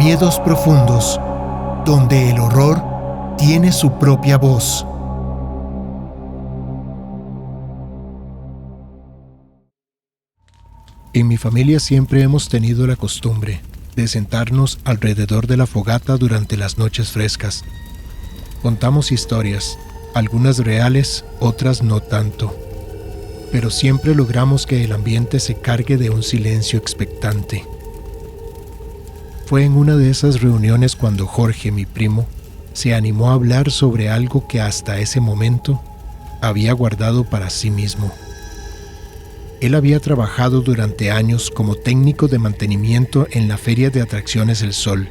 Miedos profundos, donde el horror tiene su propia voz. En mi familia siempre hemos tenido la costumbre de sentarnos alrededor de la fogata durante las noches frescas. Contamos historias, algunas reales, otras no tanto, pero siempre logramos que el ambiente se cargue de un silencio expectante. Fue en una de esas reuniones cuando Jorge, mi primo, se animó a hablar sobre algo que hasta ese momento había guardado para sí mismo. Él había trabajado durante años como técnico de mantenimiento en la Feria de Atracciones El Sol,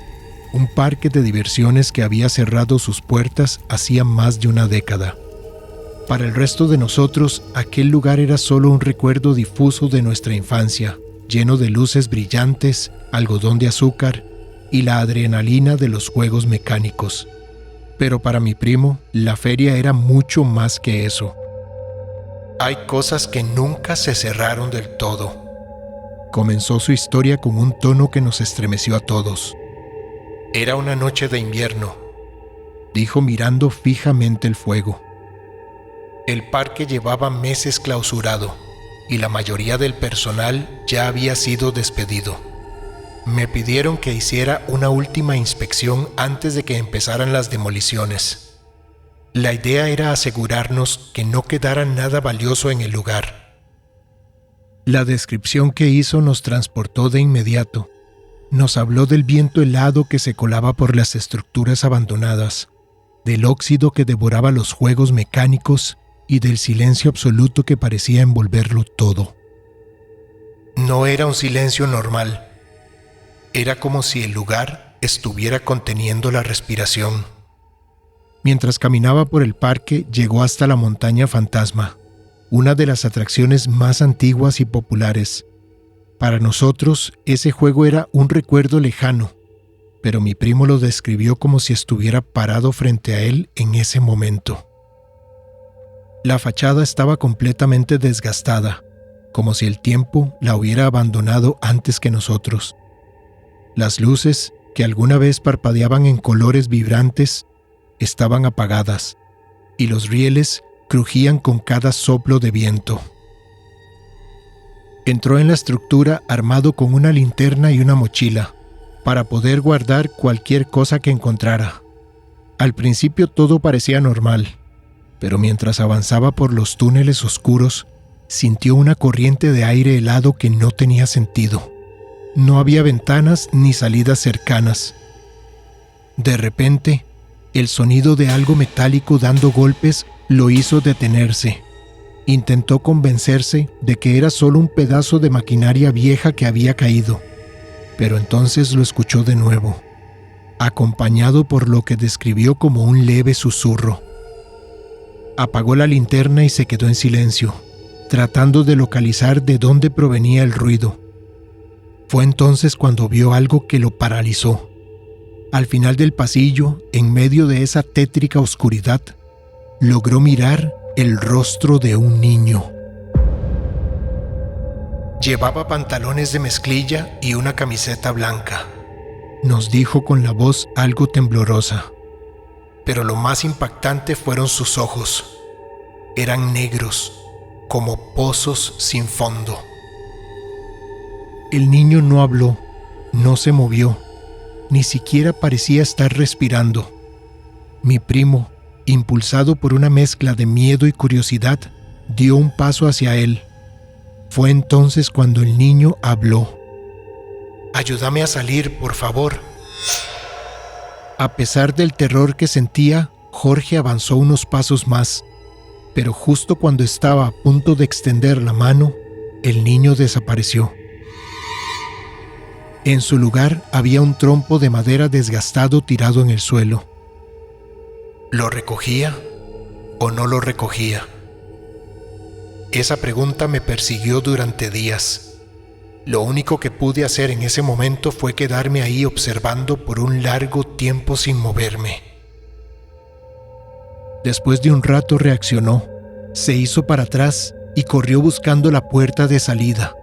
un parque de diversiones que había cerrado sus puertas hacía más de una década. Para el resto de nosotros, aquel lugar era solo un recuerdo difuso de nuestra infancia, lleno de luces brillantes, algodón de azúcar y la adrenalina de los juegos mecánicos. Pero para mi primo, la feria era mucho más que eso. Hay cosas que nunca se cerraron del todo. Comenzó su historia con un tono que nos estremeció a todos. Era una noche de invierno, dijo mirando fijamente el fuego. El parque llevaba meses clausurado y la mayoría del personal ya había sido despedido. Me pidieron que hiciera una última inspección antes de que empezaran las demoliciones. La idea era asegurarnos que no quedara nada valioso en el lugar. La descripción que hizo nos transportó de inmediato. Nos habló del viento helado que se colaba por las estructuras abandonadas, del óxido que devoraba los juegos mecánicos y del silencio absoluto que parecía envolverlo todo. No era un silencio normal. Era como si el lugar estuviera conteniendo la respiración. Mientras caminaba por el parque, llegó hasta la Montaña Fantasma, una de las atracciones más antiguas y populares. Para nosotros, ese juego era un recuerdo lejano, pero mi primo lo describió como si estuviera parado frente a él en ese momento. La fachada estaba completamente desgastada, como si el tiempo la hubiera abandonado antes que nosotros. Las luces, que alguna vez parpadeaban en colores vibrantes, estaban apagadas, y los rieles crujían con cada soplo de viento. Entró en la estructura armado con una linterna y una mochila, para poder guardar cualquier cosa que encontrara. Al principio todo parecía normal, pero mientras avanzaba por los túneles oscuros, sintió una corriente de aire helado que no tenía sentido. No había ventanas ni salidas cercanas. De repente, el sonido de algo metálico dando golpes lo hizo detenerse. Intentó convencerse de que era solo un pedazo de maquinaria vieja que había caído, pero entonces lo escuchó de nuevo, acompañado por lo que describió como un leve susurro. Apagó la linterna y se quedó en silencio, tratando de localizar de dónde provenía el ruido. Fue entonces cuando vio algo que lo paralizó. Al final del pasillo, en medio de esa tétrica oscuridad, logró mirar el rostro de un niño. Llevaba pantalones de mezclilla y una camiseta blanca. Nos dijo con la voz algo temblorosa. Pero lo más impactante fueron sus ojos. Eran negros, como pozos sin fondo. El niño no habló, no se movió, ni siquiera parecía estar respirando. Mi primo, impulsado por una mezcla de miedo y curiosidad, dio un paso hacia él. Fue entonces cuando el niño habló. «Ayúdame a salir, por favor». A pesar del terror que sentía, Jorge avanzó unos pasos más, pero justo cuando estaba a punto de extender la mano, el niño desapareció. En su lugar había un trompo de madera desgastado tirado en el suelo. ¿Lo recogía o no lo recogía? Esa pregunta me persiguió durante días. Lo único que pude hacer en ese momento fue quedarme ahí observando por un largo tiempo sin moverme. Después de un rato reaccionó, se hizo para atrás y corrió buscando la puerta de salida.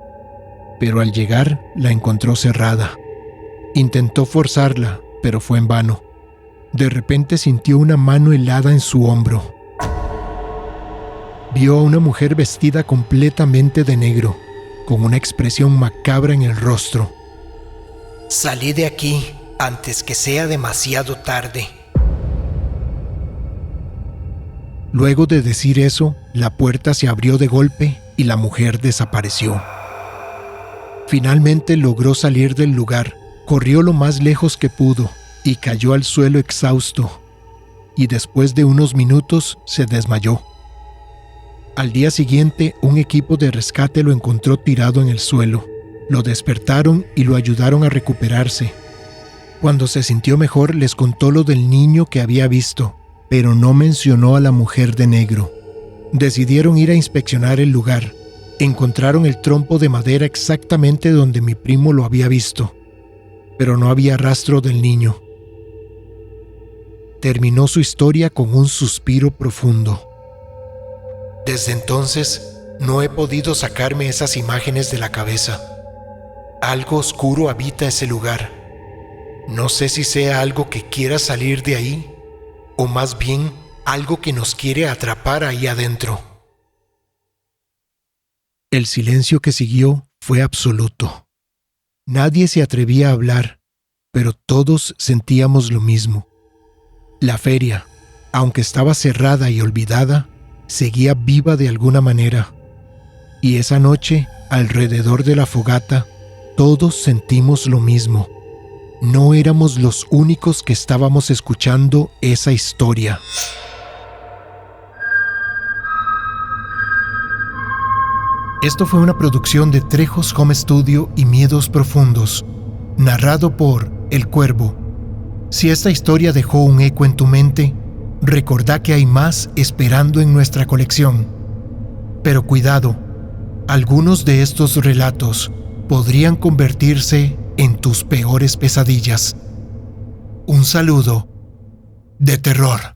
Pero al llegar la encontró cerrada. Intentó forzarla, pero fue en vano. De repente sintió una mano helada en su hombro. Vio a una mujer vestida completamente de negro, con una expresión macabra en el rostro. Salí de aquí antes que sea demasiado tarde. Luego de decir eso, la puerta se abrió de golpe y la mujer desapareció. Finalmente logró salir del lugar, corrió lo más lejos que pudo y cayó al suelo exhausto, y después de unos minutos se desmayó. Al día siguiente, un equipo de rescate lo encontró tirado en el suelo. Lo despertaron y lo ayudaron a recuperarse. Cuando se sintió mejor, les contó lo del niño que había visto, pero no mencionó a la mujer de negro. Decidieron ir a inspeccionar el lugar. Encontraron el trompo de madera exactamente donde mi primo lo había visto, pero no había rastro del niño. Terminó su historia con un suspiro profundo. Desde entonces, no he podido sacarme esas imágenes de la cabeza. Algo oscuro habita ese lugar. No sé si sea algo que quiera salir de ahí, o más bien algo que nos quiere atrapar ahí adentro. El silencio que siguió fue absoluto. Nadie se atrevía a hablar, pero todos sentíamos lo mismo. La feria, aunque estaba cerrada y olvidada, seguía viva de alguna manera. Y esa noche, alrededor de la fogata, todos sentimos lo mismo. No éramos los únicos que estábamos escuchando esa historia. Esto fue una producción de Trejos Home Studio y Miedos Profundos, narrado por El Cuervo. Si esta historia dejó un eco en tu mente, recordá que hay más esperando en nuestra colección. Pero cuidado, algunos de estos relatos podrían convertirse en tus peores pesadillas. Un saludo de terror.